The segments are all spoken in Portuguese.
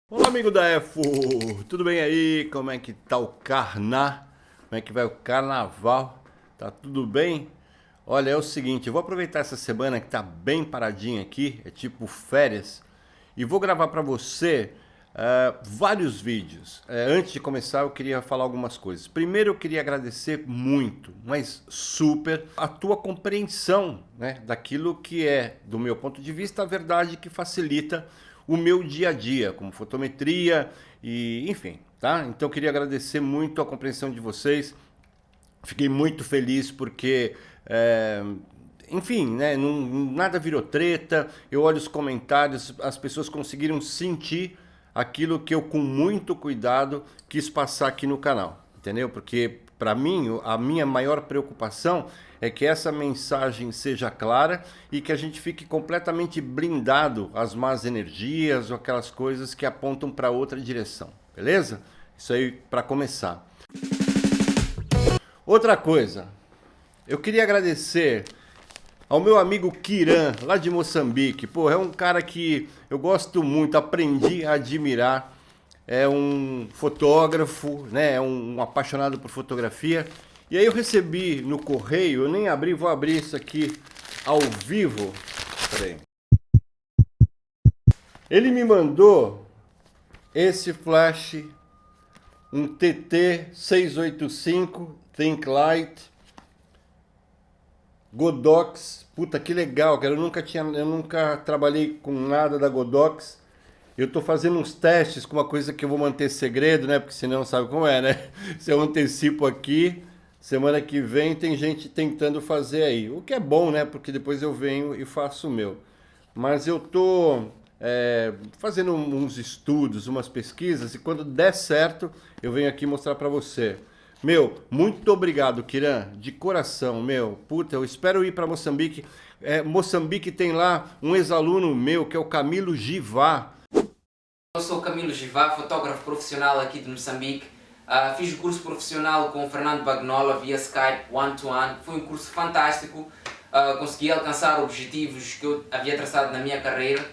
Olá, amigo da EFO, tudo bem aí? Como é que tá o carná? Como é que vai o carnaval? Tá tudo bem? Olha, é o seguinte, eu vou aproveitar essa semana que tá bem paradinha aqui, é tipo férias, e vou gravar para você vários vídeos. Antes de começar, eu queria falar algumas coisas. Primeiro, eu queria agradecer muito, mas super, a tua compreensão, né, daquilo que é, do meu ponto de vista, a verdade que facilita o meu dia a dia, como fotometria e enfim, tá? Então, eu queria agradecer muito a compreensão de vocês. Fiquei muito feliz porque, enfim, né, nada virou treta. Eu olho os comentários, as pessoas conseguiram sentir aquilo que eu, com muito cuidado, quis passar aqui no canal, entendeu? Porque, para mim, a minha maior preocupação é que essa mensagem seja clara e que a gente fique completamente blindado às más energias ou aquelas coisas que apontam para outra direção, beleza? Isso aí para começar. Outra coisa, eu queria agradecer ao meu amigo Kiran, lá de Moçambique. Pô, é um cara que eu gosto muito, aprendi a admirar. É um fotógrafo, né? É um apaixonado por fotografia. E aí eu recebi no correio, eu nem abri, vou abrir isso aqui ao vivo. Peraí. Ele me mandou esse flash, um TT 685 Think Light Godox. Puta, que legal, cara. Eu nunca trabalhei com nada da Godox. Eu tô fazendo uns testes com uma coisa que eu vou manter segredo, né? Porque senão sabe como é, né? Se eu antecipo aqui, semana que vem tem gente tentando fazer aí. O que é bom, né? Porque depois eu venho e faço o meu. Mas eu tô fazendo uns estudos, umas pesquisas, e quando der certo, eu venho aqui mostrar pra você. Meu, muito obrigado, Kiran, de coração, meu. Puta, eu espero ir para Moçambique. Moçambique tem lá um ex-aluno meu, que é o Camilo Givá. Eu sou Camilo Givá, fotógrafo profissional aqui de Moçambique. Fiz o curso profissional com o Fernando Bagnola via Skype, one-to-one. Foi um curso fantástico. Consegui alcançar objetivos que eu havia traçado na minha carreira.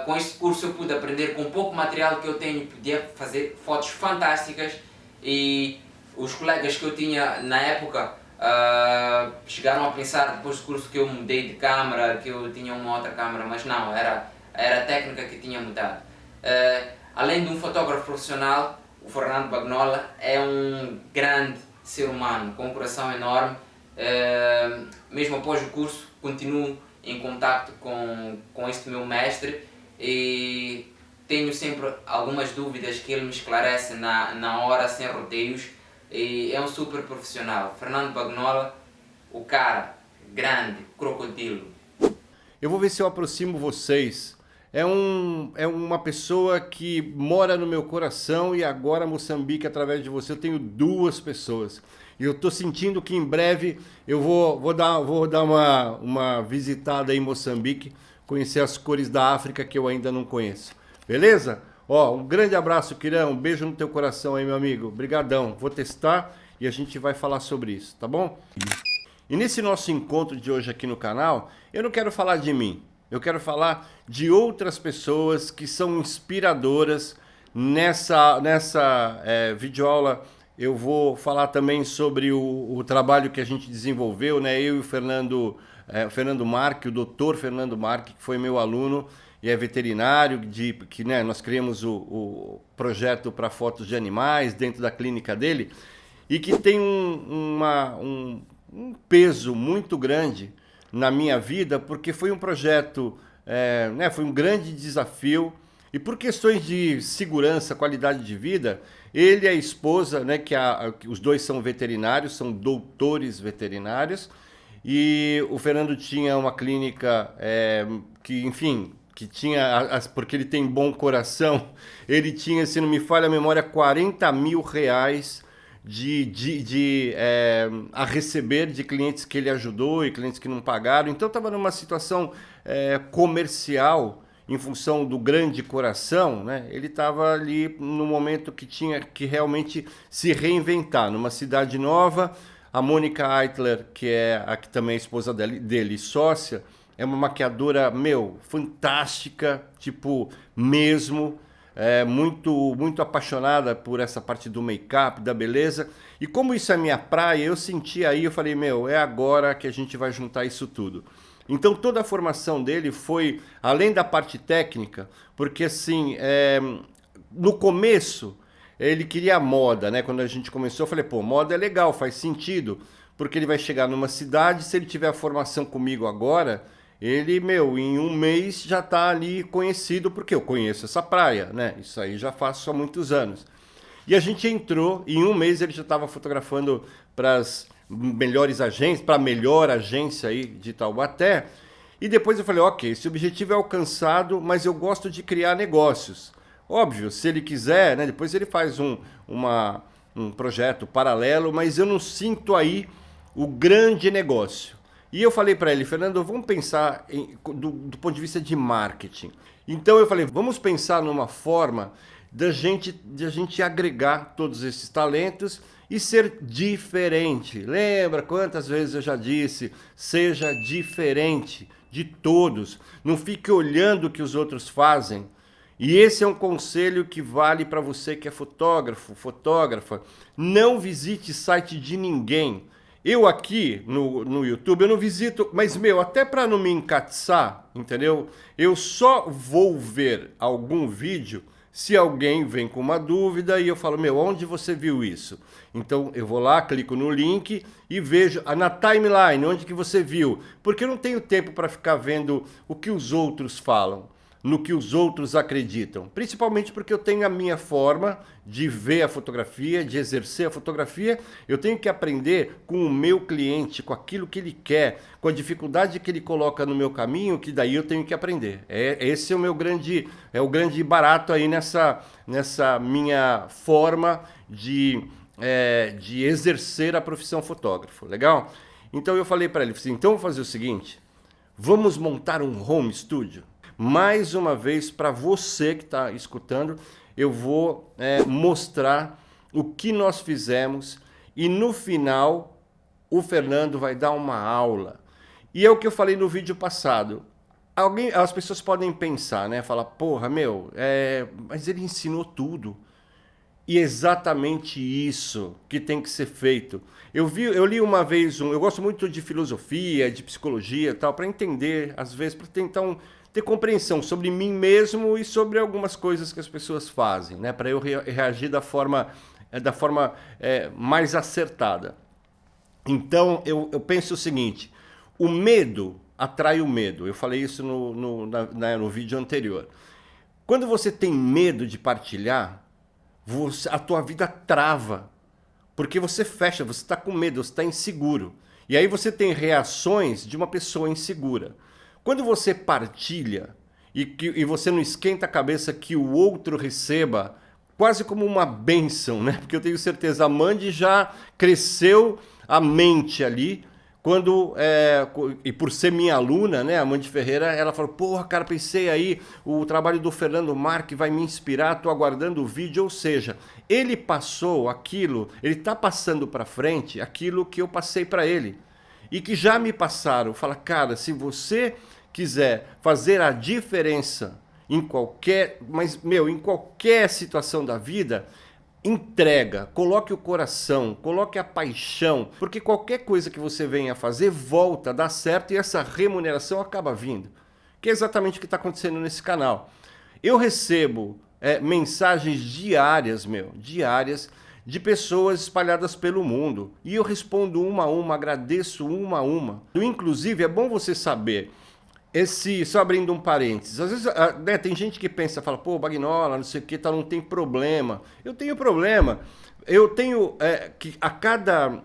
Com este curso eu pude aprender com pouco material que eu tenho, podia fazer fotos fantásticas e os colegas que eu tinha na época chegaram a pensar depois do curso que eu mudei de câmera, que eu tinha uma outra câmera, mas não, era a técnica que tinha mudado. Além de um fotógrafo profissional, o Fernando Bagnola é um grande ser humano, com um coração enorme. Mesmo após o curso, continuo em contacto com este meu mestre e tenho sempre algumas dúvidas que ele me esclarece na hora, sem rodeios. E é um super profissional. Fernando Bagnola, o cara, grande, crocodilo. Eu vou ver se eu aproximo vocês. É uma pessoa que mora no meu coração e agora Moçambique, através de você, eu tenho duas pessoas. E eu tô sentindo que em breve eu vou dar uma visitada em Moçambique, conhecer as cores da África que eu ainda não conheço. Beleza? Ó, um grande abraço, Kirão. Um beijo no teu coração aí, meu amigo. Obrigadão. Vou testar e a gente vai falar sobre isso, tá bom? E nesse nosso encontro de hoje aqui no canal, eu não quero falar de mim. Eu quero falar de outras pessoas que são inspiradoras. Nessa videoaula eu vou falar também sobre o trabalho que a gente desenvolveu, né? Eu e o Fernando Marque, o doutor Fernando Marque, que foi meu aluno e é veterinário, que né, nós criamos o projeto para fotos de animais dentro da clínica dele e que tem um peso muito grande na minha vida, porque foi um projeto, né, foi um grande desafio, e por questões de segurança, qualidade de vida, ele e a esposa, né, que os dois são veterinários, são doutores veterinários, e o Fernando tinha uma clínica que, enfim, que tinha, porque ele tem bom coração, ele tinha, se não me falha a memória, R$ 40.000 a receber de clientes que ele ajudou e clientes que não pagaram. Então estava numa situação comercial, em função do grande coração, né? Ele estava ali no momento que tinha que realmente se reinventar, numa cidade nova. A Mônica Eitler, que é a que também é esposa dele, sócia, é uma maquiadora, meu, fantástica, tipo, mesmo. muito apaixonada por essa parte do make-up, da beleza. E como isso é minha praia, eu senti aí, eu falei, meu, é agora que a gente vai juntar isso tudo. Então toda a formação dele foi, além da parte técnica, porque assim, no começo ele queria moda, né? Quando a gente começou, eu falei, pô, moda é legal, faz sentido, porque ele vai chegar numa cidade, se ele tiver a formação comigo agora, ele, meu, em um mês já tá ali conhecido, porque eu conheço essa praia, né? Isso aí já faço há muitos anos. E a gente entrou, e em um mês ele já estava fotografando para as melhores agências, para a melhor agência aí de Taubaté. E depois eu falei, ok, esse objetivo é alcançado, mas eu gosto de criar negócios. Óbvio, se ele quiser, né, depois ele faz um projeto paralelo, mas eu não sinto aí o grande negócio. E eu falei para ele, Fernando, vamos pensar do ponto de vista de marketing. Então eu falei, vamos pensar numa forma de a gente agregar todos esses talentos e ser diferente. Lembra quantas vezes eu já disse, seja diferente de todos. Não fique olhando o que os outros fazem. E esse é um conselho que vale para você que é fotógrafo, fotógrafa. Não visite site de ninguém. Eu aqui no YouTube, eu não visito, mas meu, até para não me encatiçar, entendeu? Eu só vou ver algum vídeo se alguém vem com uma dúvida e eu falo, meu, onde você viu isso? Então eu vou lá, clico no link e vejo na timeline, onde que você viu. Porque eu não tenho tempo para ficar vendo o que os outros falam, no que os outros acreditam. Principalmente porque eu tenho a minha forma de ver a fotografia, de exercer a fotografia. Eu tenho que aprender com o meu cliente, com aquilo que ele quer, com a dificuldade que ele coloca no meu caminho, que daí eu tenho que aprender. Esse é o meu grande barato aí nessa minha forma de exercer a profissão fotógrafo. Legal? Então eu falei para ele, assim, então vamos fazer o seguinte, vamos montar um home studio. Mais uma vez, para você que está escutando, eu vou mostrar o que nós fizemos e no final o Fernando vai dar uma aula. E é o que eu falei no vídeo passado. As pessoas podem pensar, né? Falar, porra, meu, mas ele ensinou tudo. E exatamente isso que tem que ser feito. Eu li uma vez eu gosto muito de filosofia, de psicologia e tal, para entender, às vezes, para tentar ter compreensão sobre mim mesmo e sobre algumas coisas que as pessoas fazem, né? Para eu reagir da forma mais acertada. Então, eu penso o seguinte, o medo atrai o medo. Eu falei isso no vídeo anterior. Quando você tem medo de partilhar, a tua vida trava, porque você fecha, você está com medo, você está inseguro. E aí você tem reações de uma pessoa insegura. Quando você partilha e você não esquenta a cabeça que o outro receba quase como uma bênção, né? Porque eu tenho certeza, a Mandy já cresceu a mente ali, e por ser minha aluna, né, a Mandy Ferreira, ela falou, porra, cara, pensei aí, o trabalho do Fernando Marque vai me inspirar, tô aguardando o vídeo, ou seja, ele passou aquilo, ele tá passando para frente aquilo que eu passei para ele. E que já me passaram, fala, cara, se você quiser fazer a diferença em qualquer situação da vida, entrega, coloque o coração, coloque a paixão, porque qualquer coisa que você venha fazer volta, dá certo e essa remuneração acaba vindo. Que é exatamente o que está acontecendo nesse canal. Eu recebo mensagens diárias, de pessoas espalhadas pelo mundo. E eu respondo uma a uma, agradeço uma a uma. Inclusive, é bom você saber, só abrindo um parênteses, às vezes tem gente que pensa, fala, pô, Bagnola, não sei o que, tá, não tem problema. Eu tenho problema. Eu tenho que a cada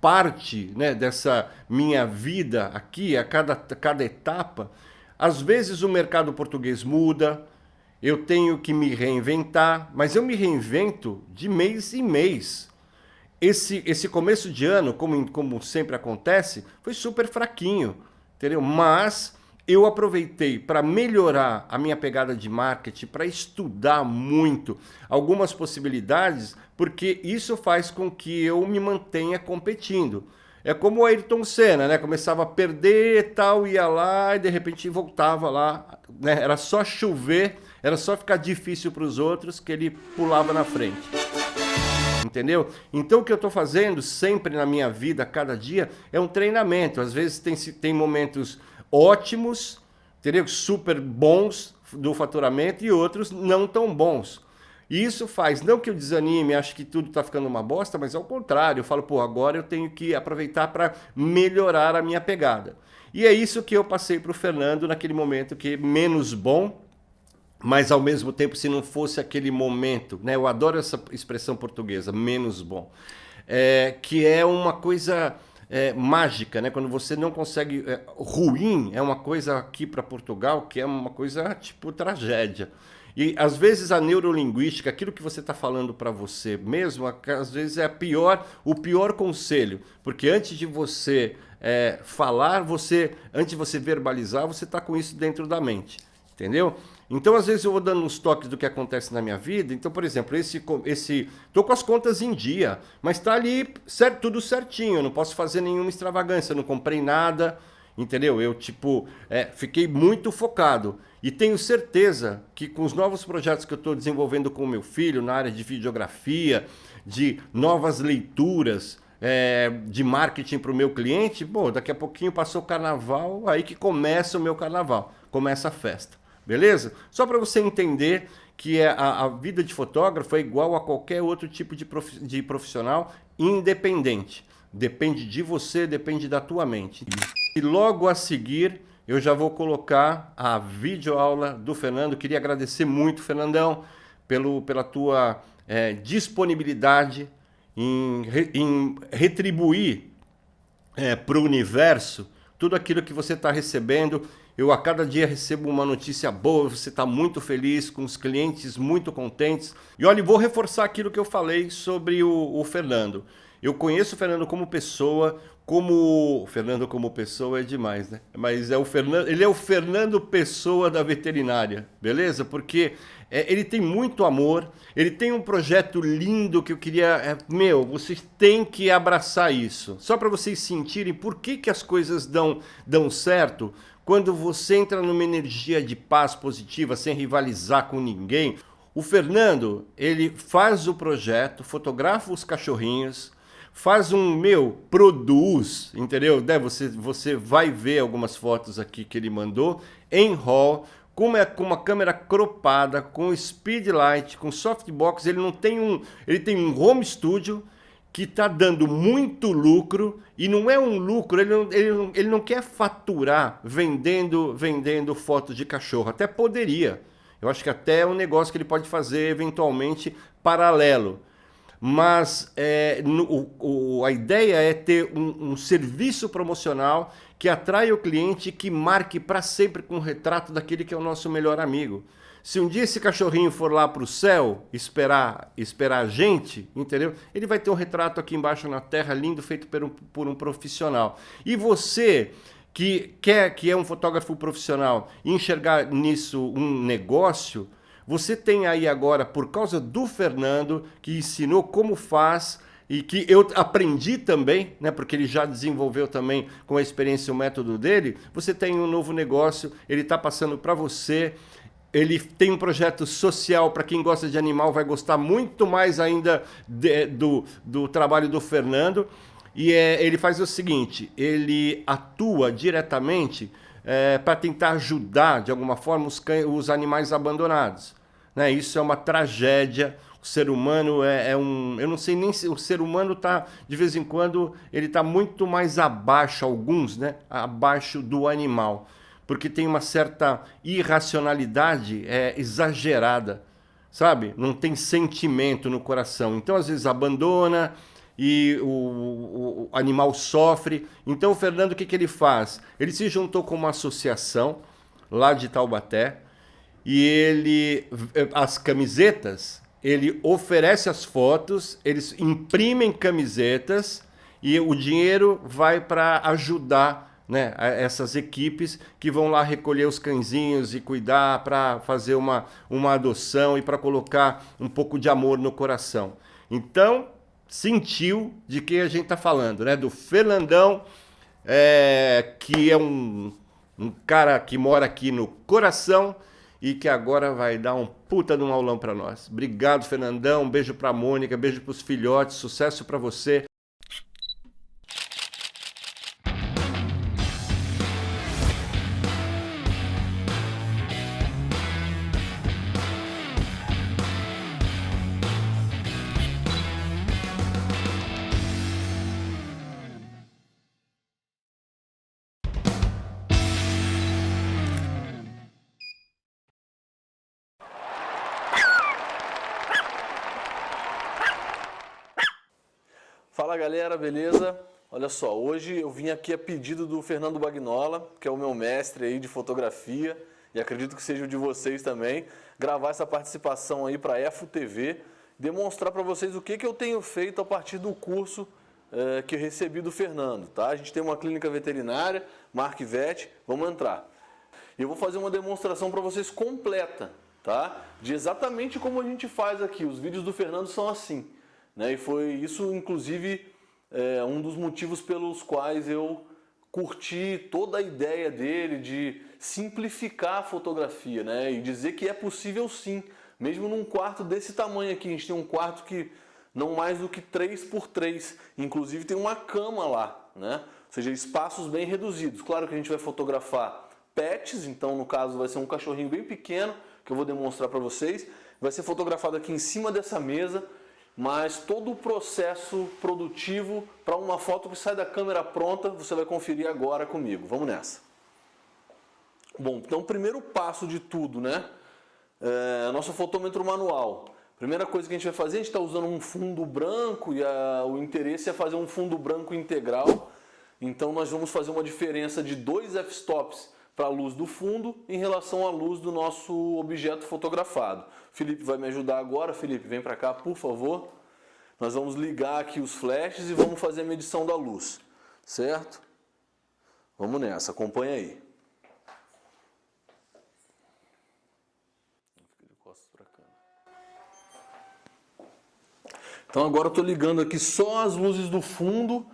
parte, né, dessa minha vida aqui, a cada etapa, às vezes o mercado português muda, eu tenho que me reinventar, mas eu me reinvento de mês em mês. Esse começo de ano, como sempre acontece, foi super fraquinho, entendeu? Mas eu aproveitei para melhorar a minha pegada de marketing, para estudar muito algumas possibilidades, porque isso faz com que eu me mantenha competindo. É como o Ayrton Senna, né? Começava a perder e tal, ia lá e de repente voltava lá, né? Era só chover, era só ficar difícil para os outros que ele pulava na frente. Entendeu? Então o que eu estou fazendo sempre na minha vida, a cada dia, é um treinamento. Às vezes tem momentos ótimos, entendeu? Super bons do faturamento e outros não tão bons. E isso faz, não que eu desanime, acho que tudo está ficando uma bosta, mas ao contrário, eu falo, pô, agora eu tenho que aproveitar para melhorar a minha pegada. E é isso que eu passei para o Fernando naquele momento que é menos bom, mas ao mesmo tempo, se não fosse aquele momento, né? Eu adoro essa expressão portuguesa, menos bom, que é uma coisa mágica, né? Quando você não consegue, ruim é uma coisa aqui para Portugal que é uma coisa tipo tragédia. E às vezes a neurolinguística, aquilo que você está falando para você mesmo, às vezes é o pior conselho, porque antes de você falar, antes de você verbalizar, você está com isso dentro da mente, entendeu? Então, às vezes eu vou dando uns toques do que acontece na minha vida. Então, por exemplo, tô com as contas em dia, mas tá ali tudo certinho. Eu não posso fazer nenhuma extravagância, eu não comprei nada, entendeu? Eu, fiquei muito focado. E tenho certeza que com os novos projetos que eu estou desenvolvendo com o meu filho, na área de videografia, de novas leituras, de marketing para o meu cliente, bom, daqui a pouquinho passou o carnaval, aí que começa o meu carnaval, começa a festa. Beleza? Só para você entender que a vida de fotógrafo é igual a qualquer outro tipo de profissional independente. Depende de você, depende da tua mente. E logo a seguir eu já vou colocar a videoaula do Fernando. Queria agradecer muito, Fernandão, pela tua disponibilidade em retribuir para o universo tudo aquilo que você está recebendo. Eu a cada dia recebo uma notícia boa, você está muito feliz, com os clientes muito contentes. E olha, vou reforçar aquilo que eu falei sobre o Fernando. Eu conheço o Fernando como pessoa, o Fernando como pessoa é demais, né? Mas ele é o Fernando Pessoa da veterinária, beleza? Porque ele tem muito amor, ele tem um projeto lindo que eu queria... vocês têm que abraçar isso. Só para vocês sentirem por que as coisas dão certo. Quando você entra numa energia de paz positiva, sem rivalizar com ninguém, o Fernando, ele faz o projeto, fotografa os cachorrinhos, faz produz, entendeu? Você vai ver algumas fotos aqui que ele mandou em RAW, com uma câmera cropada, com speedlight, com softbox. Ele tem um home studio que está dando muito lucro, e não é um lucro, ele não quer faturar vendendo fotos de cachorro, até poderia, eu acho que até é um negócio que ele pode fazer eventualmente paralelo, mas a ideia é ter um serviço promocional que atraia o cliente, que marque para sempre com um retrato daquele que é o nosso melhor amigo. Se um dia esse cachorrinho for lá para o céu esperar a gente, entendeu? Ele vai ter um retrato aqui embaixo na terra, lindo, feito por um profissional. E você que é um fotógrafo profissional e enxergar nisso um negócio, você tem aí agora, por causa do Fernando, que ensinou como faz, e que eu aprendi também, né, porque ele já desenvolveu também com a experiência o método dele, você tem um novo negócio, ele está passando para você. Ele tem um projeto social, para quem gosta de animal vai gostar muito mais ainda do trabalho do Fernando. E ele faz o seguinte, ele atua diretamente para tentar ajudar de alguma forma os animais abandonados, né? Isso é uma tragédia. O ser humano eu não sei nem se o ser humano está, de vez em quando, ele está muito mais abaixo, alguns, né? Abaixo do animal. Porque tem uma certa irracionalidade exagerada, sabe? Não tem sentimento no coração. Então, às vezes, abandona e o animal sofre. Então, o Fernando, o que ele faz? Ele se juntou com uma associação lá de Taubaté e as camisetas, ele oferece as fotos, eles imprimem camisetas e o dinheiro vai para ajudar, né, essas equipes que vão lá recolher os cãezinhos e cuidar, para fazer uma adoção e para colocar um pouco de amor no coração. Então, sentiu de quem a gente está falando, né? Do Fernandão, que é um cara que mora aqui no coração e que agora vai dar um puta de um aulão para nós. Obrigado, Fernandão. Um beijo para Mônica, beijo para os filhotes, sucesso para você. Fala galera, beleza? Olha só, hoje eu vim aqui a pedido do Fernando Bagnola, que é o meu mestre aí de fotografia e acredito que seja o de vocês também, gravar essa participação aí para a EFO TV, demonstrar para vocês o que eu tenho feito a partir do curso que eu recebi do Fernando, tá? A gente tem uma clínica veterinária, Markvet, vamos entrar. E eu vou fazer uma demonstração para vocês completa, tá? De exatamente como a gente faz aqui, os vídeos do Fernando são assim. E foi isso, inclusive, um dos motivos pelos quais eu curti toda a ideia dele de simplificar a fotografia, né? E dizer que é possível sim, mesmo num quarto desse tamanho aqui. A gente tem um quarto que não mais do que 3x3, inclusive tem uma cama lá, né? Ou seja, espaços bem reduzidos. Claro que a gente vai fotografar pets, então no caso vai ser um cachorrinho bem pequeno, que eu vou demonstrar para vocês. Vai ser fotografado aqui em cima dessa mesa, mas todo o processo produtivo para uma foto que sai da câmera pronta, você vai conferir agora comigo. Vamos nessa. Bom, então o primeiro passo de tudo, né? Nosso fotômetro manual. Primeira coisa que a gente vai fazer, a gente está usando um fundo branco e o interesse é fazer um fundo branco integral. Então nós vamos fazer uma diferença de 2 f-stops para a luz do fundo em relação à luz do nosso objeto fotografado. Felipe vai me ajudar agora. Felipe, vem para cá, por favor. Nós vamos ligar aqui os flashes e vamos fazer a medição da luz, certo? Vamos nessa, acompanha aí. Então agora eu estou ligando aqui só as luzes do fundo.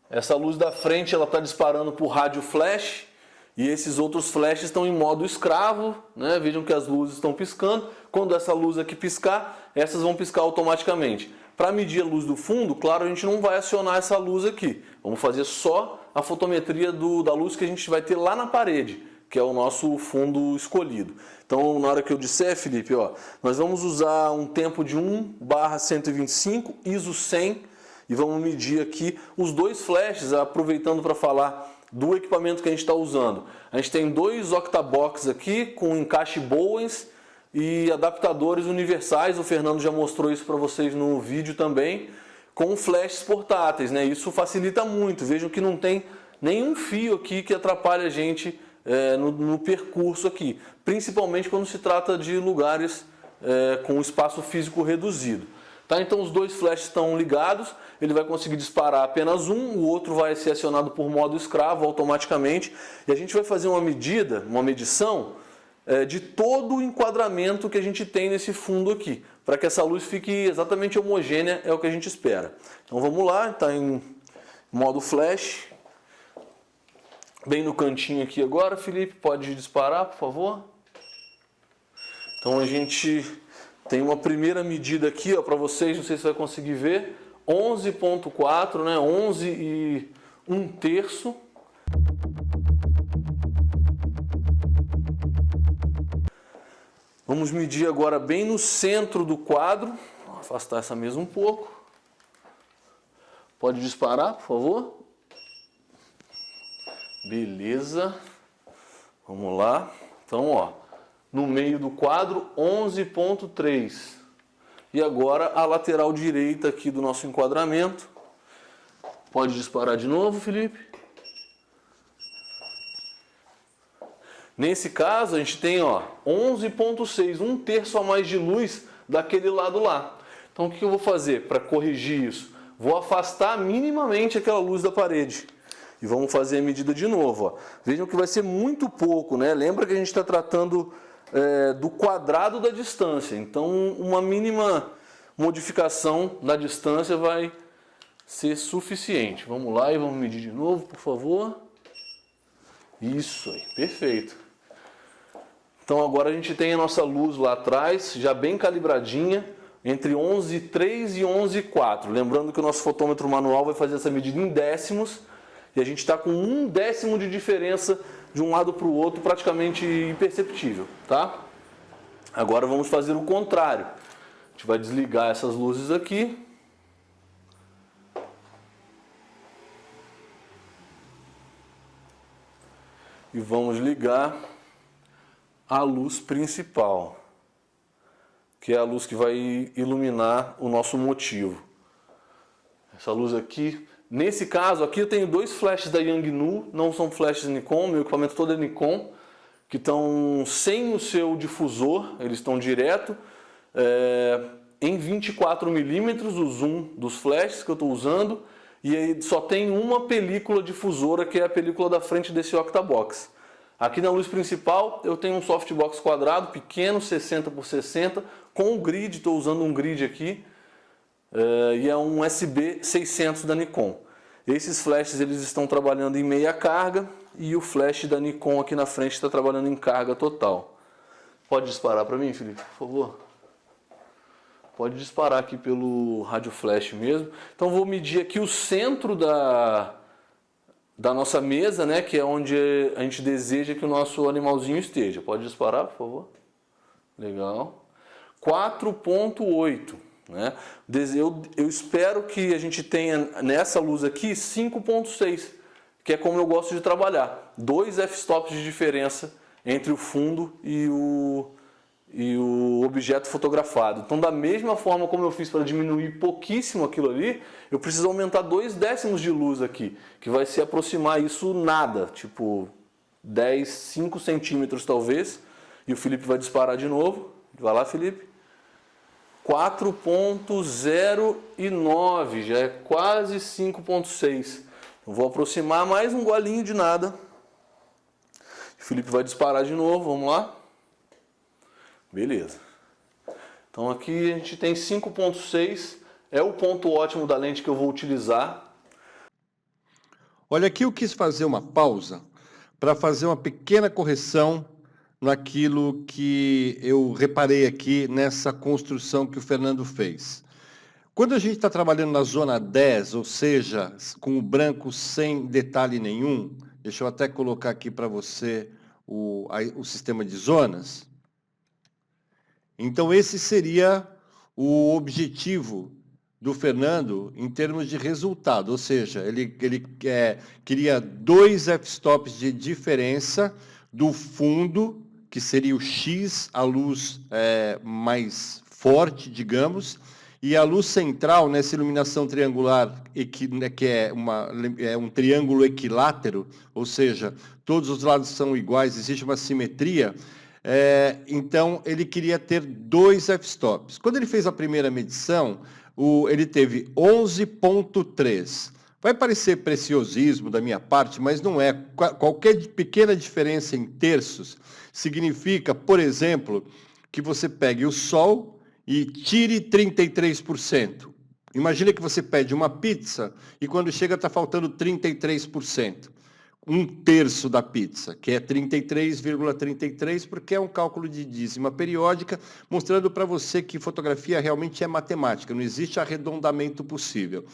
Essa luz da frente ela está disparando por rádio flash. E esses outros flashes estão em modo escravo, né? Vejam que as luzes estão piscando. Quando essa luz aqui piscar, essas vão piscar automaticamente. Para medir a luz do fundo, claro, a gente não vai acionar essa luz aqui. Vamos fazer só a fotometria da luz que a gente vai ter lá na parede, que é o nosso fundo escolhido. Então, na hora que eu disser, Felipe, ó, nós vamos usar um tempo de 1/125, ISO 100, e vamos medir aqui os 2 flashes, aproveitando para falar do equipamento que a gente está usando. A gente tem 2 octabox aqui com encaixe Bowens e adaptadores universais. O Fernando já mostrou isso para vocês no vídeo também, com flashes portáteis, né? Isso facilita muito. Vejam que não tem nenhum fio aqui que atrapalhe a gente no percurso aqui, principalmente quando se trata de lugares com espaço físico reduzido. Tá, então os 2 flashes estão ligados, ele vai conseguir disparar apenas um, o outro vai ser acionado por modo escravo automaticamente e a gente vai fazer uma medição de todo o enquadramento que a gente tem nesse fundo aqui, para que essa luz fique exatamente homogênea, é o que a gente espera. Então vamos lá, está em modo flash, bem no cantinho aqui agora. Felipe, pode disparar, por favor? Então a gente tem uma primeira medida aqui, ó, para vocês, não sei se vai conseguir ver, 11.4, né? 11 1/3. Vamos medir agora bem no centro do quadro. Vou afastar essa mesa um pouco. Pode disparar, por favor? Beleza. Vamos lá. Então, ó, no meio do quadro, 11.3. E agora a lateral direita aqui do nosso enquadramento. Pode disparar de novo, Felipe? Nesse caso, a gente tem 11.6, 1/3 a mais de luz daquele lado lá. Então, o que eu vou fazer para corrigir isso? Vou afastar minimamente aquela luz da parede. E vamos fazer a medida de novo. Ó. Vejam que vai ser muito pouco, né? Lembra que a gente está tratando do quadrado da distância. Então, modificação da distância vai ser suficiente. Vamos lá e vamos medir de novo, por favor. Isso aí, perfeito. Então agora a gente tem a nossa luz lá atrás, já bem calibradinha, entre 11,3 e 11,4. Lembrando que o nosso fotômetro manual vai fazer essa medida em décimos, e a gente está com 1/10 de diferença de um lado para o outro, praticamente imperceptível, tá? Agora vamos fazer o contrário. A gente vai desligar essas luzes aqui. E vamos ligar a luz principal, que é a luz que vai iluminar o nosso motivo. Essa luz aqui, nesse caso aqui eu tenho dois flashes da Yangnu, não são flashes Nikon, meu equipamento todo é Nikon, que estão sem o seu difusor, eles estão direto, em 24 milímetros o zoom dos flashes que eu estou usando, e aí só tem uma película difusora, que é a película da frente desse octabox. Aqui na luz principal eu tenho um softbox quadrado, pequeno, 60 por 60, com o grid, estou usando um grid aqui, e é um USB 600 da Nikon. Esses flashes eles estão trabalhando em meia carga, e o flash da Nikon aqui na frente está trabalhando em carga total. Pode disparar para mim, Felipe, por favor? Pode disparar aqui pelo rádio flash mesmo. Então vou medir aqui o centro da nossa mesa, né, que é onde a gente deseja que o nosso animalzinho esteja. Pode disparar, por favor? Legal. 4.8. Né? Eu espero que a gente tenha nessa luz aqui 5.6, que é como eu gosto de trabalhar. 2 f-stops de diferença entre o fundo e o objeto fotografado. Então, da mesma forma como eu fiz para diminuir pouquíssimo aquilo ali, eu preciso aumentar 2/10 de luz aqui, que vai se aproximar isso nada, tipo 5 centímetros talvez, e o Felipe vai disparar de novo. Vai lá, Felipe. 4.09, já é quase 5.6. Eu vou aproximar mais um golinho de nada. O Felipe vai disparar de novo, vamos lá. Beleza. Então aqui a gente tem 5.6, é o ponto ótimo da lente que eu vou utilizar. Olha, aqui eu quis fazer uma pausa para fazer uma pequena correção naquilo que eu reparei aqui nessa construção que o Fernando fez. Quando a gente está trabalhando na zona 10, ou seja, com o branco sem detalhe nenhum, deixa eu até colocar aqui para você o sistema de zonas. Então esse seria o objetivo do Fernando em termos de resultado, ou seja, ele queria 2 f-stops de diferença do fundo, que seria o X, a luz mais forte, digamos, e a luz central, nessa iluminação triangular, que é um triângulo equilátero, ou seja, todos os lados são iguais, existe uma simetria. Então, ele queria ter 2 f-stops. Quando ele fez a primeira medição, ele teve 11.3. Vai parecer preciosismo da minha parte, mas não é. Qualquer pequena diferença em terços significa, por exemplo, que você pegue o Sol e tire 33%. Imagina que você pede uma pizza e quando chega está faltando 33%. 1/3 da pizza, que é 33,33, porque é um cálculo de dízima periódica, mostrando para você que fotografia realmente é matemática, não existe arredondamento possível.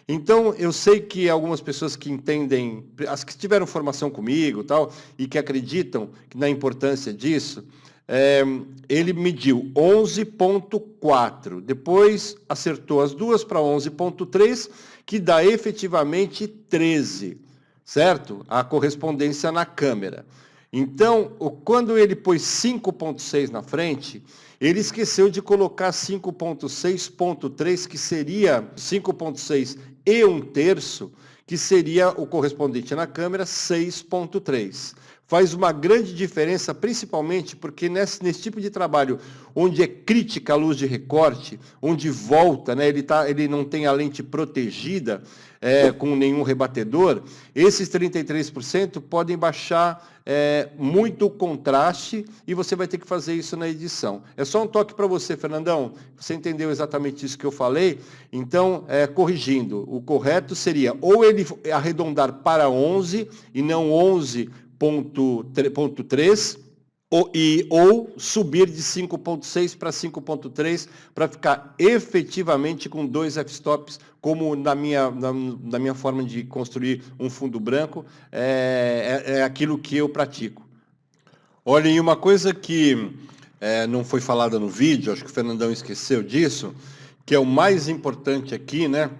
Então, eu sei que algumas pessoas que entendem, as que tiveram formação comigo tal, e que acreditam na importância disso, ele mediu 11.4, depois acertou as duas para 11.3, que dá efetivamente 13, certo? A correspondência na câmera. Então, quando ele pôs 5.6 na frente, ele esqueceu de colocar 5.6.3, que seria 5.6 e 1/3, que seria o correspondente na câmera, 6.3. faz uma grande diferença, principalmente porque nesse tipo de trabalho, onde é crítica a luz de recorte, onde volta, né, ele não tem a lente protegida com nenhum rebatedor, esses 33% podem baixar muito o contraste e você vai ter que fazer isso na edição. É só um toque para você, Fernandão. Você entendeu exatamente isso que eu falei? Então, corrigindo, o correto seria ou ele arredondar para 11 e não 11,3 ou subir de 5.6 para 5.3 para ficar efetivamente com 2 f-stops, como na minha forma de construir um fundo branco, é aquilo que eu pratico. Olha, e uma coisa que não foi falada no vídeo, acho que o Fernandão esqueceu disso, que é o mais importante aqui, né?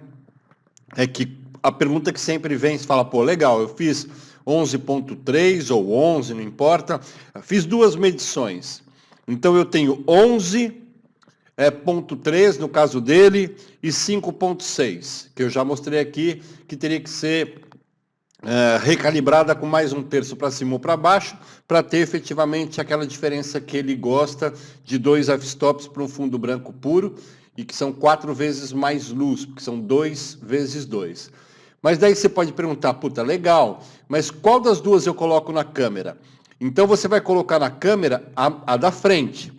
É que a pergunta que sempre vem, você fala, pô, legal, eu fiz 11.3 ou 11, não importa, fiz 2 medições. Então eu tenho 11.3 no caso dele e 5.6, que eu já mostrei aqui, que teria que ser recalibrada com mais 1/3 para cima ou para baixo, para ter efetivamente aquela diferença que ele gosta de 2 f-stops para um fundo branco puro, e que são 4 vezes mais luz, porque são 2 vezes 2. Mas daí você pode perguntar, puta, legal, mas qual das duas eu coloco na câmera? Então você vai colocar na câmera a da frente.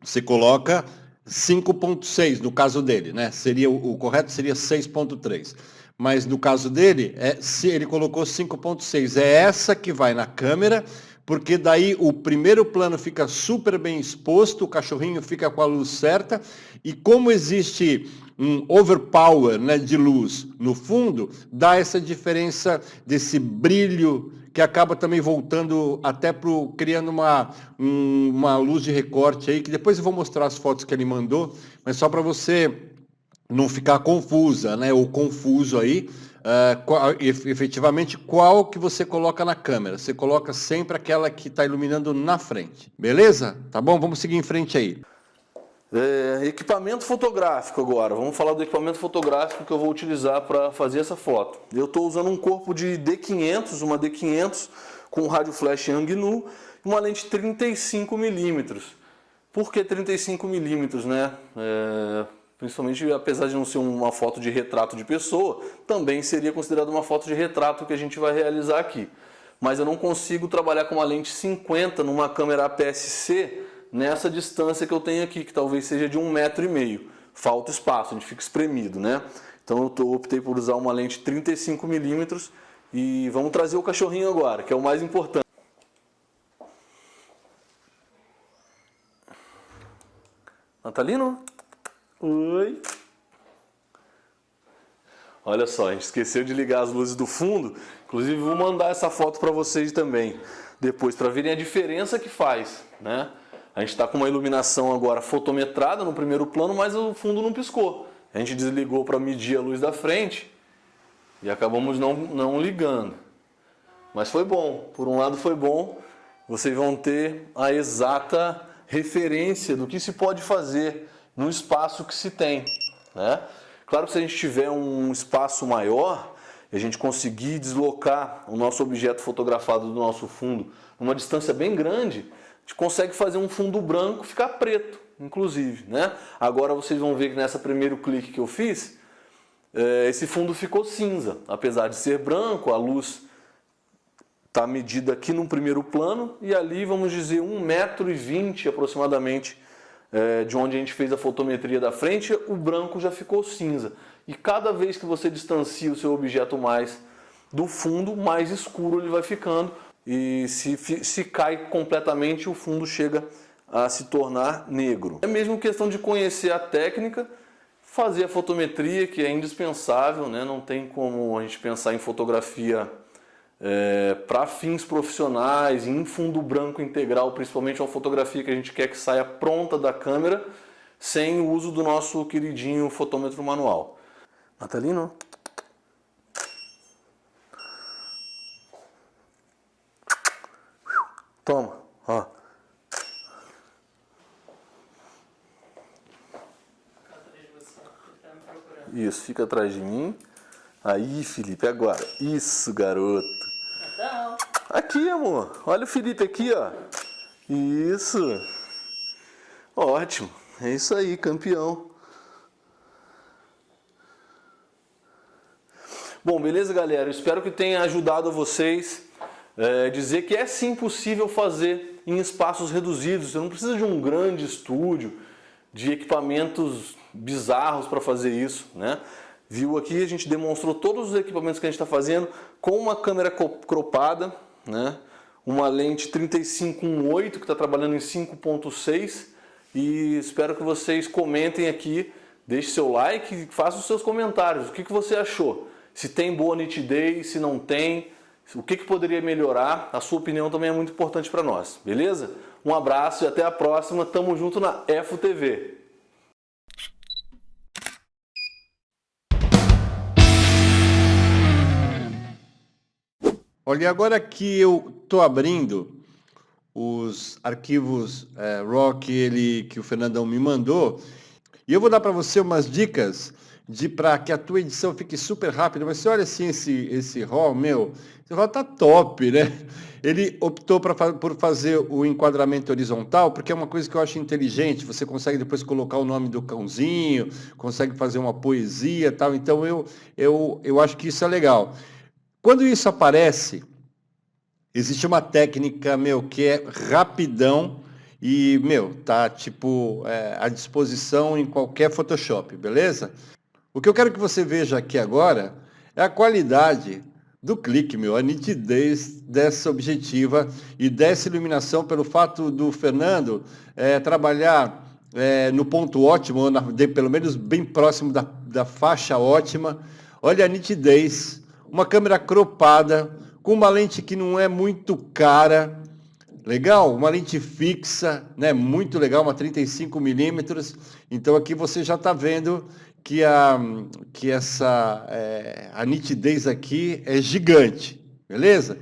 Você coloca 5.6 no caso dele, né? O correto seria 6.3. Mas no caso dele, ele colocou 5.6. É essa que vai na câmera, porque daí o primeiro plano fica super bem exposto, o cachorrinho fica com a luz certa, e como existe um overpower, né, de luz no fundo, dá essa diferença desse brilho que acaba também voltando até criando uma luz de recorte aí, que depois eu vou mostrar as fotos que ele mandou, mas só para você não ficar confusa, né, ou confuso aí, efetivamente qual que você coloca na câmera. Você coloca sempre aquela que está iluminando na frente, beleza? Tá bom? Vamos seguir em frente aí. Equipamento fotográfico agora. Vamos falar do equipamento fotográfico que eu vou utilizar para fazer essa foto. Eu estou usando um corpo de D500, uma D500 com rádio flash Yangnu e uma lente 35mm. Por que 35mm, né? Principalmente, apesar de não ser uma foto de retrato de pessoa, também seria considerado uma foto de retrato que a gente vai realizar aqui. Mas eu não consigo trabalhar com uma lente 50 numa câmera APS-C nessa distância que eu tenho aqui, que talvez seja de 1,5 m. Falta espaço, a gente fica espremido, né? Então eu optei por usar uma lente 35mm e vamos trazer o cachorrinho agora, que é o mais importante. Natalino? Oi! Olha só, a gente esqueceu de ligar as luzes do fundo, inclusive vou mandar essa foto para vocês também, depois, para verem a diferença que faz, né? A gente está com uma iluminação agora fotometrada no primeiro plano, mas o fundo não piscou. A gente desligou para medir a luz da frente e acabamos não ligando. Mas foi bom, por um lado foi bom, vocês vão ter a exata referência do que se pode fazer no espaço que se tem, né? Claro que se a gente tiver um espaço maior e a gente conseguir deslocar o nosso objeto fotografado do nosso fundo numa distância bem grande, a gente consegue fazer um fundo branco ficar preto, inclusive, né? Agora vocês vão ver que nessa primeiro clique que eu fiz, esse fundo ficou cinza. Apesar de ser branco, a luz está medida aqui no primeiro plano e ali, vamos dizer, 1,20 m aproximadamente de onde a gente fez a fotometria da frente, o branco já ficou cinza. E cada vez que você distancia o seu objeto mais do fundo, mais escuro ele vai ficando. E se cai completamente, o fundo chega a se tornar negro. É mesmo questão de conhecer a técnica, fazer a fotometria, que é indispensável, né? Não tem como a gente pensar em fotografia para fins profissionais, em fundo branco integral, principalmente uma fotografia que a gente quer que saia pronta da câmera, sem o uso do nosso queridinho fotômetro manual. Natalino? Toma, ó. Isso, fica atrás de mim. Aí, Felipe, agora. Isso, garoto. Natal. Aqui, amor. Olha o Felipe aqui, ó. Isso. Ótimo. É isso aí, campeão. Bom, beleza, galera? Eu espero que tenha ajudado vocês. Dizer que é sim possível fazer em espaços reduzidos. Você não precisa de um grande estúdio, de equipamentos bizarros para fazer isso, né? Viu aqui, a gente demonstrou todos os equipamentos que a gente está fazendo com uma câmera cropada, né? Uma lente 35-1.8 que está trabalhando em 5.6 e espero que vocês comentem aqui, deixe seu like e façam os seus comentários. O que você achou? Se tem boa nitidez, se não tem, o que poderia melhorar? A sua opinião também é muito importante para nós, beleza? Um abraço e até a próxima. Tamo junto na FTV. Olha, agora que eu estou abrindo os arquivos RAW que o Fernandão me mandou, e eu vou dar para você umas dicas para que a tua edição fique super rápida. Mas você olha assim esse RAW, você fala, tá top, né? Ele optou por fazer o enquadramento horizontal, porque é uma coisa que eu acho inteligente. Você consegue depois colocar o nome do cãozinho, consegue fazer uma poesia e tal. Então eu acho que isso é legal. Quando isso aparece, existe uma técnica, que é rapidão e, tá, à disposição em qualquer Photoshop, beleza? O que eu quero que você veja aqui agora é a qualidade do clique, a nitidez dessa objetiva e dessa iluminação, pelo fato do Fernando trabalhar no ponto ótimo, ou pelo menos bem próximo da faixa ótima. Olha a nitidez. Uma câmera cropada, com uma lente que não é muito cara, legal? Uma lente fixa, né? Muito legal, uma 35mm. Então aqui você já está vendo que a nitidez aqui é gigante, beleza?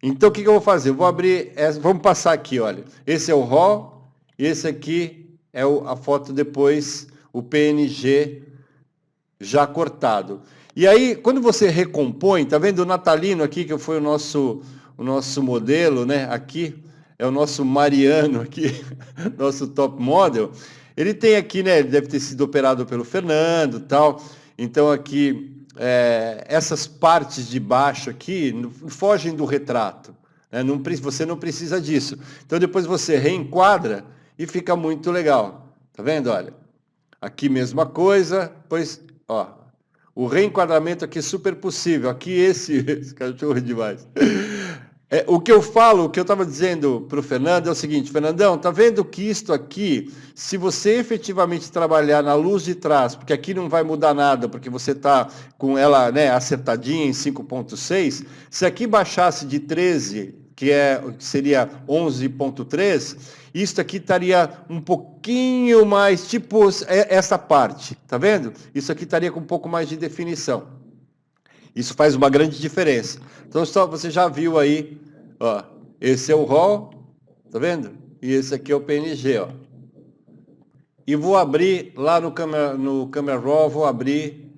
Então o que eu vou fazer? Eu vou abrir, vamos passar aqui, olha. Esse é o RAW, e esse aqui é a foto depois, o PNG já cortado. E aí, quando você recompõe, tá vendo o Natalino aqui, que foi o nosso modelo, né? Aqui é o nosso Mariano aqui, nosso top model. Ele tem aqui, né? Ele deve ter sido operado pelo Fernando, tal. Então aqui essas partes de baixo aqui fogem do retrato, né? Você não precisa disso. Então depois você reenquadra e fica muito legal. Tá vendo? Olha, aqui mesma coisa, pois, ó. O reenquadramento aqui é super possível. Aqui esse cachorro é demais. O que eu estava dizendo para o Fernando é o seguinte: Fernandão, tá vendo que isto aqui, se você efetivamente trabalhar na luz de trás, porque aqui não vai mudar nada, porque você está com ela, né, acertadinha em 5.6, se aqui baixasse de 13, que seria 11.3, isso aqui estaria um pouquinho mais, tipo essa parte, tá vendo? Isso aqui estaria com um pouco mais de definição. Isso faz uma grande diferença. Então você já viu aí, ó, esse é o RAW, tá vendo? E esse aqui é o PNG, ó. E vou abrir lá no Camera Raw, vou abrir.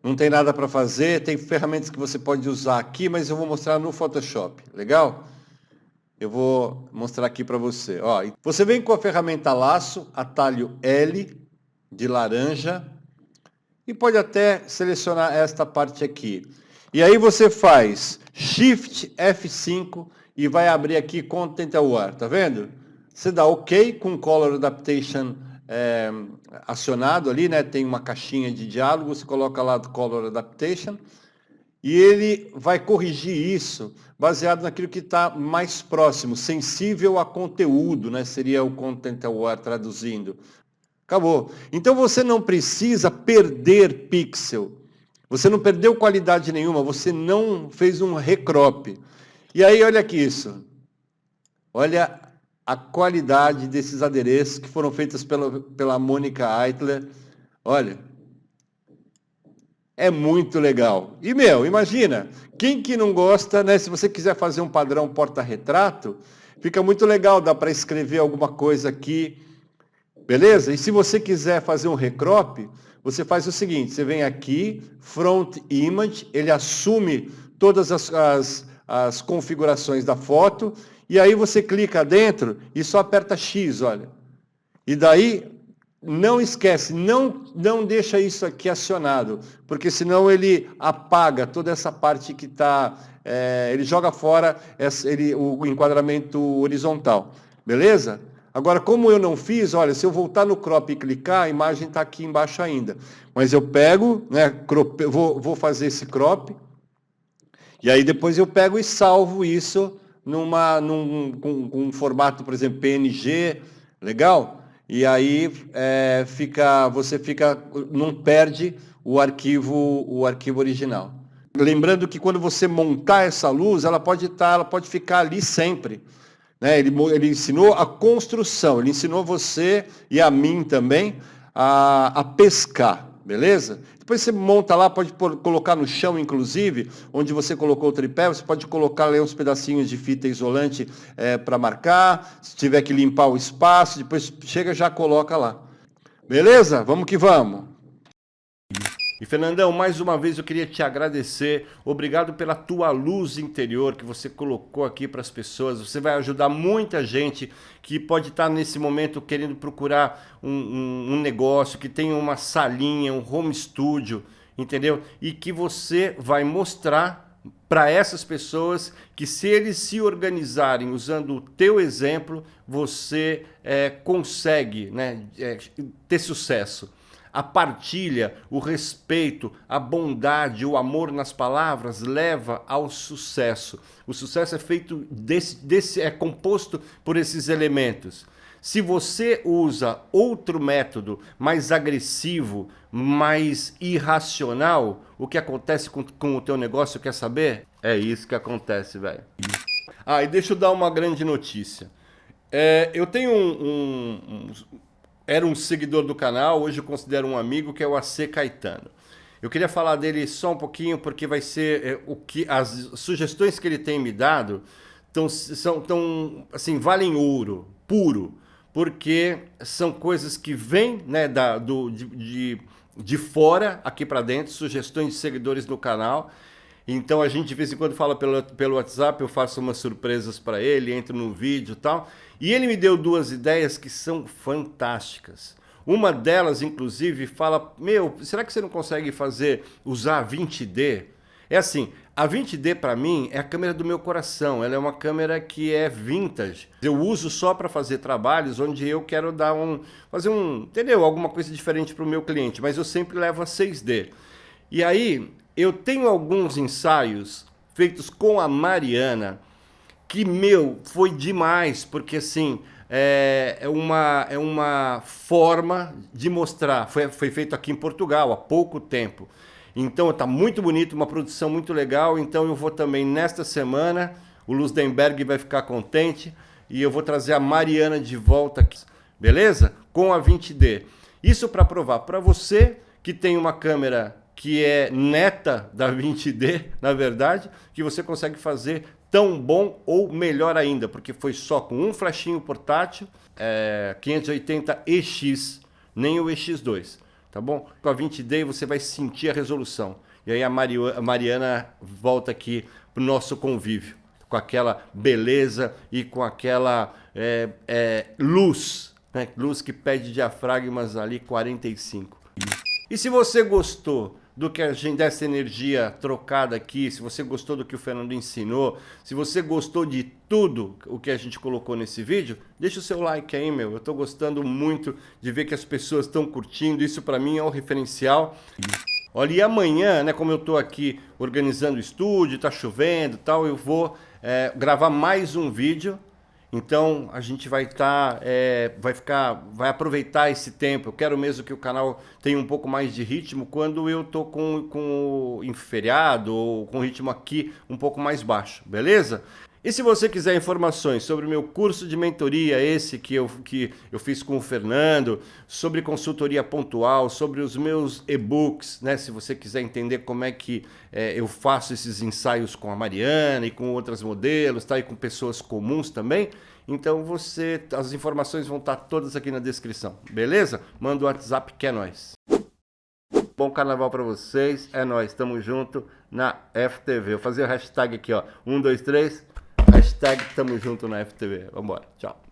Não tem nada para fazer, tem ferramentas que você pode usar aqui, mas eu vou mostrar no Photoshop, legal? Eu vou mostrar aqui para você. Ó, você vem com a ferramenta laço, atalho L, de laranja, e pode até selecionar esta parte aqui. E aí você faz Shift F5 e vai abrir aqui Content Aware, tá vendo? Você dá OK com Color Adaptation acionado ali, né? Tem uma caixinha de diálogo, você coloca lá do Color Adaptation. E ele vai corrigir isso baseado naquilo que está mais próximo, sensível a conteúdo, né? Seria o Content Aware traduzindo. Acabou. Então você não precisa perder pixel. Você não perdeu qualidade nenhuma, você não fez um recrop. E aí, olha aqui isso. Olha a qualidade desses adereços que foram feitos pela Mônica Eitler. Olha. É muito legal. E, imagina, quem que não gosta, né? Se você quiser fazer um padrão porta-retrato, fica muito legal, dá para escrever alguma coisa aqui, beleza? E se você quiser fazer um recrop, você faz o seguinte, você vem aqui, Front Image, ele assume todas as configurações da foto, e aí você clica dentro e só aperta X, olha. E daí, não esquece, não deixa isso aqui acionado, porque senão ele apaga toda essa parte que está, ele joga fora o enquadramento horizontal, beleza? Agora, como eu não fiz, olha, se eu voltar no crop e clicar, a imagem está aqui embaixo ainda. Mas eu pego, né, vou fazer esse crop, e aí depois eu pego e salvo isso com um formato, por exemplo, PNG, legal? E aí você não perde o arquivo original. Lembrando que quando você montar essa luz, ela pode ficar ali sempre. Né? Ele ensinou a construção, ele ensinou você e a mim também a pescar, beleza? Depois você monta lá, pode colocar no chão, inclusive, onde você colocou o tripé, você pode colocar ali uns pedacinhos de fita isolante para marcar, se tiver que limpar o espaço, depois chega já coloca lá. Beleza? Vamos que vamos! E Fernandão, mais uma vez eu queria te agradecer, obrigado pela tua luz interior que você colocou aqui para as pessoas, você vai ajudar muita gente que pode estar nesse momento querendo procurar um negócio, que tem uma salinha, um home studio, entendeu? E que você vai mostrar para essas pessoas que se eles se organizarem usando o teu exemplo, você consegue, né, ter sucesso. A partilha, o respeito, a bondade, o amor nas palavras leva ao sucesso. O sucesso é feito é composto por esses elementos. Se você usa outro método mais agressivo, mais irracional, o que acontece com o teu negócio, quer saber? É isso que acontece, velho. E deixa eu dar uma grande notícia. Eu tenho era um seguidor do canal, hoje eu considero um amigo, que é o AC Caetano. Eu queria falar dele só um pouquinho, porque vai ser as sugestões que ele tem me dado assim, valem ouro, puro, porque são coisas que vêm, né, de fora aqui para dentro, sugestões de seguidores do canal. Então a gente de vez em quando fala pelo WhatsApp, eu faço umas surpresas para ele, entro no vídeo e tal. E ele me deu duas ideias que são fantásticas. Uma delas, inclusive, fala, será que você não consegue usar a 20D? É assim, a 20D para mim é a câmera do meu coração, ela é uma câmera que é vintage. Eu uso só para fazer trabalhos onde eu quero entendeu? Alguma coisa diferente para o meu cliente, mas eu sempre levo a 6D. E aí, eu tenho alguns ensaios feitos com a Mariana, que, foi demais, porque assim, é uma forma de mostrar. Foi feito aqui em Portugal há pouco tempo. Então está muito bonito, uma produção muito legal. Então eu vou também nesta semana, o Luzdenberg vai ficar contente e eu vou trazer a Mariana de volta aqui, beleza? Com a 20D. Isso para provar para você que tem uma câmera que é neta da 20D, na verdade, que você consegue fazer tão bom ou melhor ainda, porque foi só com um flashinho portátil, 580EX, nem o EX2, tá bom? Com a 20D você vai sentir a resolução. E aí a Mariana volta aqui pro nosso convívio, com aquela beleza e com aquela luz, né? Luz que pede diafragmas ali 45. E se você gostou dessa energia trocada aqui, se você gostou do que o Fernando ensinou, se você gostou de tudo o que a gente colocou nesse vídeo, deixa o seu like aí, eu estou gostando muito de ver que as pessoas estão curtindo, isso para mim é um referencial. Olha, e amanhã, né, como eu estou aqui organizando o estúdio, está chovendo e tal, eu vou gravar mais um vídeo. Então a gente vai aproveitar esse tempo. Eu quero mesmo que o canal tenha um pouco mais de ritmo quando eu tô em feriado ou com o ritmo aqui um pouco mais baixo, beleza? E se você quiser informações sobre o meu curso de mentoria, esse que eu fiz com o Fernando, sobre consultoria pontual, sobre os meus e-books, né? Se você quiser entender como é que eu faço esses ensaios com a Mariana e com outros modelos, tá? E com pessoas comuns também, então as informações vão estar todas aqui na descrição, beleza? Manda o WhatsApp que é nóis. Bom carnaval pra vocês. É nóis, tamo junto na FTV. Vou fazer o hashtag aqui, ó. 1, 2, 3. Hashtag tamo junto na FTV. Vambora, tchau.